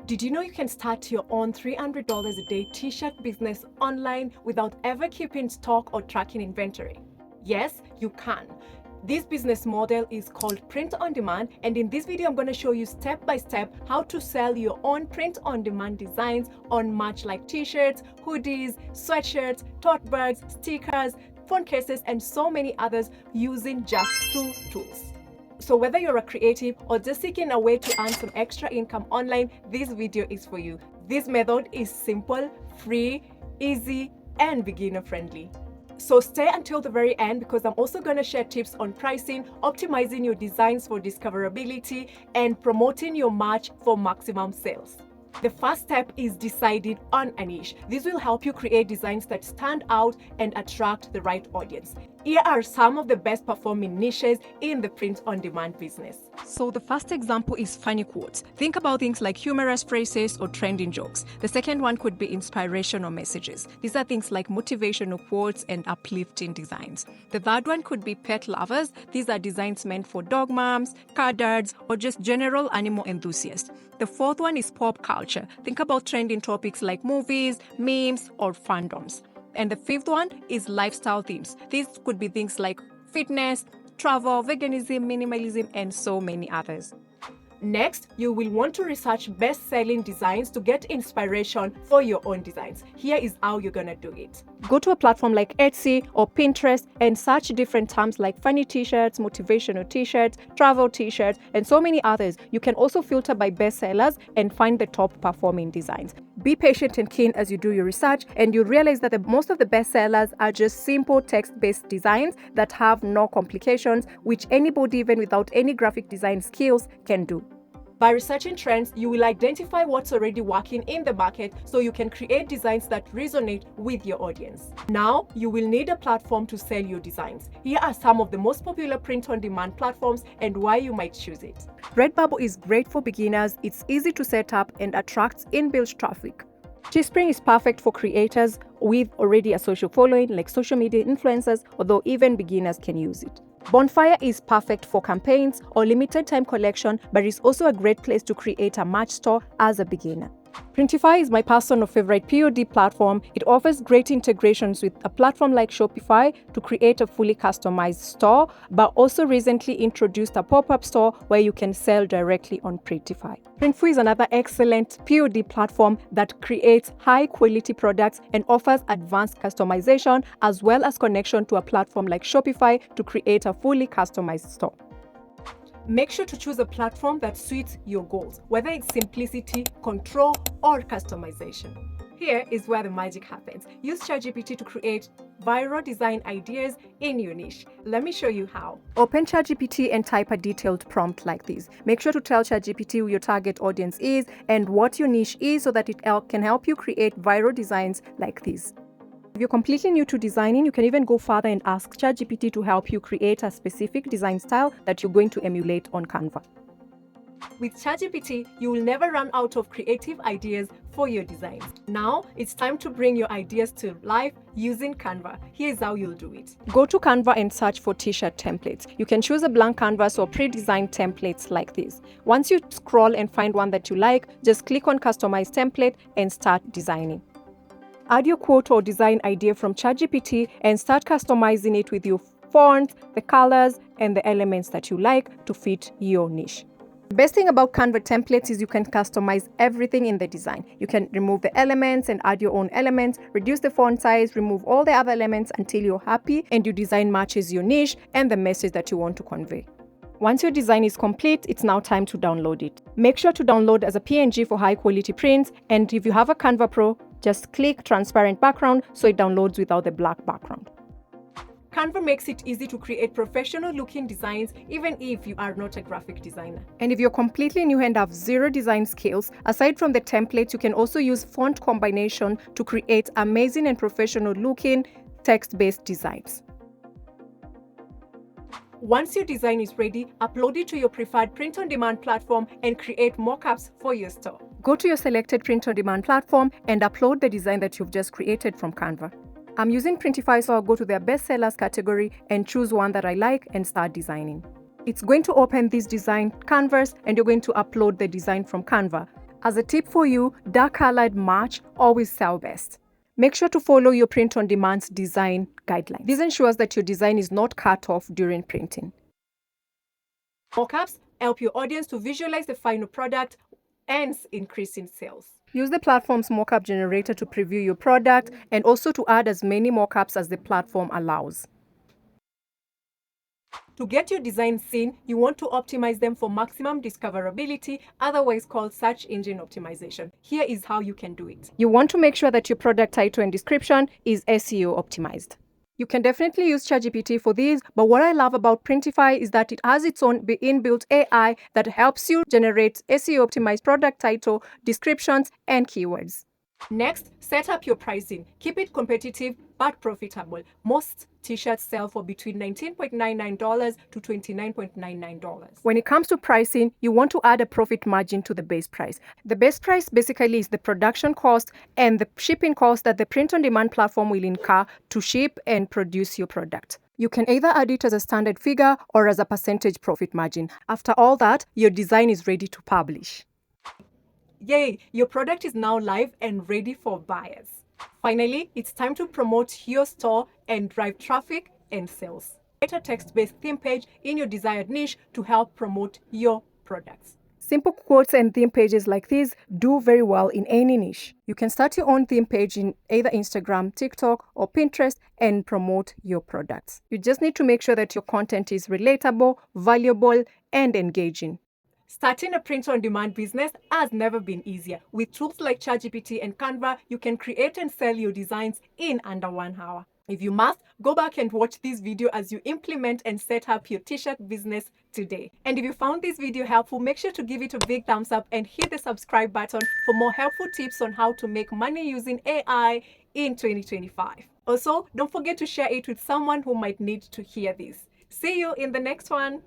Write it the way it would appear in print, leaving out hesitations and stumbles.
Did you know you can start your own $300 a day t-shirt business online without ever keeping stock or tracking inventory? Yes, you can. This business model is called print on demand, and in this video I'm going to show you step by step how to sell your own print on demand designs on merch like t-shirts, hoodies, sweatshirts, tote bags, stickers, phone cases, and so many others using just 2 tools. So whether you're a creative or just seeking a way to earn some extra income online, this video is for you. This method is simple, free, easy, and beginner friendly. So stay until the very end, because I'm also going to share tips on pricing, optimizing your designs for discoverability, and promoting your merch for maximum sales. The first step is deciding on a niche. This will help you create designs that stand out and attract the right audience. Here are some of the best performing niches in the print-on-demand business. So the first example is funny quotes. Think about things like humorous phrases or trending jokes. The second one could be inspirational messages. These are things like motivational quotes and uplifting designs. The third one could be pet lovers. These are designs meant for dog moms, car dads, or just general animal enthusiasts. The fourth one is pop culture. Think about trending topics like movies, memes, or fandoms. And the fifth one is lifestyle themes. These could be things like fitness, travel, veganism, minimalism, and so many others. Next, you will want to research best-selling designs to get inspiration for your own designs. Here is how you're gonna do it. Go to a platform like Etsy or Pinterest and search different terms like funny t-shirts, motivational t-shirts, travel t-shirts, and so many others. You can also filter by bestsellers and find the top performing designs. Be patient and keen as you do your research, and you realize that most of the bestsellers are just simple text-based designs that have no complications, which anybody, even without any graphic design skills, can do. By researching trends, you will identify what's already working in the market so you can create designs that resonate with your audience. Now, you will need a platform to sell your designs. Here are some of the most popular print-on-demand platforms and why you might choose it. Redbubble is great for beginners. It's easy to set up and attracts inbuilt traffic. Teespring is perfect for creators with already a social following, like social media influencers, although even beginners can use it. Bonfire is perfect for campaigns or limited time collection, but is also a great place to create a merch store as a beginner. Printify is my personal favorite POD platform. It offers great integrations with a platform like Shopify to create a fully customized store, but also recently introduced a pop-up store where you can sell directly on Printify. Printful is another excellent POD platform that creates high-quality products and offers advanced customization, as well as connection to a platform like Shopify to create a fully customized store. Make sure to choose a platform that suits your goals, whether it's simplicity, control, or customization. Here is where the magic happens. Use ChatGPT to create viral design ideas in your niche. Let me show you how. Open ChatGPT and type a detailed prompt like this. Make sure to tell ChatGPT who your target audience is and what your niche is so that it can help you create viral designs like this. If you're completely new to designing, you can even go further and ask ChatGPT to help you create a specific design style that you're going to emulate on Canva. With ChatGPT, you will never run out of creative ideas for your designs. Now, it's time to bring your ideas to life using Canva. Here's how you'll do it. Go to Canva and search for t-shirt templates. You can choose a blank canvas or pre-designed templates like this. Once you scroll and find one that you like, just click on Customize Template and start designing. Add your quote or design idea from ChatGPT and start customizing it with your fonts, the colors, and the elements that you like to fit your niche. The best thing about Canva templates is you can customize everything in the design. You can remove the elements and add your own elements, reduce the font size, remove all the other elements until you're happy and your design matches your niche and the message that you want to convey. Once your design is complete, it's now time to download it. Make sure to download as a PNG for high quality prints, and if you have a Canva Pro, just click transparent background so it downloads without the black background. Canva makes it easy to create professional looking designs even if you are not a graphic designer. And if you're completely new and have zero design skills, aside from the templates, you can also use font combination to create amazing and professional looking text-based designs. Once your design is ready, upload it to your preferred print-on-demand platform and create mockups for your store. Go to your selected print-on-demand platform and upload the design that you've just created from Canva. I'm using Printify, so I'll go to their bestsellers category and choose one that I like and start designing. It's going to open this design canvas and you're going to upload the design from Canva. As a tip for you, dark-colored merch always sell best. Make sure to follow your print-on-demand's design guidelines. This ensures that your design is not cut off during printing. Mockups help your audience to visualize the final product, hence increasing sales. Use the platform's mockup generator to preview your product and also to add as many mockups as the platform allows. To get your designs seen, you want to optimize them for maximum discoverability, otherwise called search engine optimization. Here is how you can do it. You want to make sure that your product title and description is SEO optimized. You can definitely use ChatGPT for these, but what I love about Printify is that it has its own inbuilt AI that helps you generate SEO optimized product title, descriptions, and keywords. Next, set up your pricing. Keep it competitive but profitable. Most t-shirts sell for between $19.99 to $29.99. When it comes to pricing, you want to add a profit margin to the base price. The base price basically is the production cost and the shipping cost that the print-on-demand platform will incur to ship and produce your product. You can either add it as a standard figure or as a percentage profit margin. After all that, your design is ready to publish. Yay! Your product is now live and ready for buyers. Finally, it's time to promote your store and drive traffic and sales. Create a text-based theme page in your desired niche to help promote your products. Simple quotes and theme pages like these do very well in any niche. You can start your own theme page in either Instagram, TikTok, or Pinterest and promote your products. You just need to make sure that your content is relatable, valuable, and engaging. Starting a print-on-demand business has never been easier. With tools like ChatGPT and Canva, you can create and sell your designs in under 1 hour. If you must, go back and watch this video as you implement and set up your t-shirt business today. And if you found this video helpful, make sure to give it a big thumbs up and hit the subscribe button for more helpful tips on how to make money using AI in 2025. Also, don't forget to share it with someone who might need to hear this. See you in the next one.